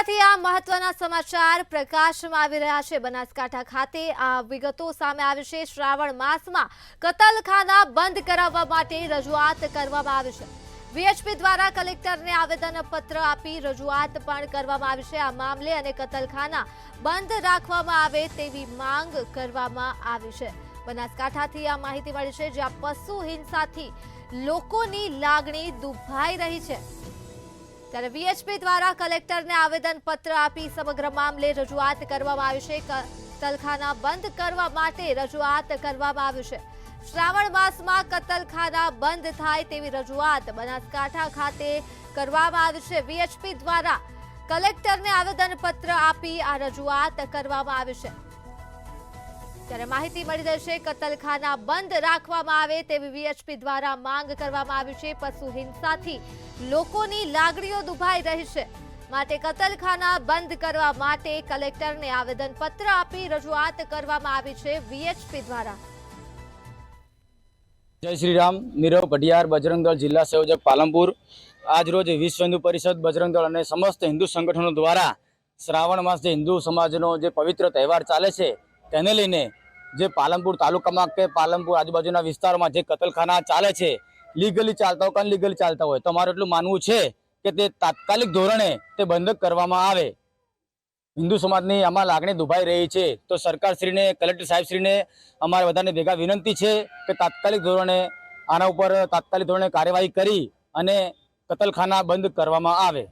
બનાસકાંઠાથી આ મહત્વના સમાચાર પ્રકાશમાં આવી રહ્યા છે। બનાસકાંઠા ખાતે આ વિગતો સામે આવી છે। શ્રાવણ માસમાં કતલખાના બંધ કરાવવા માટે રજૂઆત કરવામાં આવી છે। વીએચપી દ્વારા કલેક્ટરને આવેદનપત્ર આપી રજૂઆત પણ કરવામાં આવી છે। આ મામલે અને કતલખાના બંધ રાખવામાં આવે તેવી માંગ કરવામાં આવી છે। બનાસકાંઠાથી આ માહિતી મળી છે, જ્યાં પશુ હિંસાથી લોકોની લાગણી દુભાઈ રહી છે। ત્યારે વીએચપી દ્વારા કલેક્ટરને આવેદનપત્ર આપી સમગ્ર મામલે રજૂઆત કરવામાં આવી છે। કતલખાના બંધ કરવા માટે રજૂઆત કરવામાં આવી છે। શ્રાવણ માસમાં કતલખાના બંધ થાય તેવી રજૂઆત બનાસકાંઠા ખાતે કરવામાં આવી છે। વીએચપી દ્વારા કલેક્ટરને આવેદનપત્ર આપી આ રજૂઆત કરવામાં આવી છે। ત્યારે માહિતી મળી રહી છે, કતલખાના બંધ રાખવામાં આવે તેવી વીએચપી દ્વારા માંગ કરવામાં આવી છે। પશુ હિંસાથી લોકોની લાગણીઓ દુભાઈ રહી છે, માટે કતલખાના બંધ કરવા માટે કલેક્ટરને આવેદનપત્ર આપી રજૂઆત કરવામાં આવી છે વીએચપી દ્વારા। जय श्री राम। नीरव पटियार बजरंग दल जिला संयोजक पालनपुर। आज रोज विश्व हिंदू परिषद बजरंग दल और समस्त हिंदू संगठनों द्वारा श्रावण मास हिंदू समाजनो जो पवित्र तहेवार चाले छे तेने लईने जे पालनपुर तालुका में के पालनपुर आजुबाजुना विस्तारों में कतलखाना चाले छे, लीगली चालता हो अनलीगली चालता हो, तो मारुं एटलुं मानवुं छे के ते तात्कालिक धोरणे ते बंध करवामां आवे। हिंदू समाजनी आमां लागणी दुभाई रही है, तो सरकारश्री ने कलेक्टर साहेबश्री ने अमारे बधाने भेगा विनंती है कि तात्कालिक धोरणे आना पर तात्कालिक धोरणे कार्यवाही करी अने कतलखाना बंध करवामां आवे।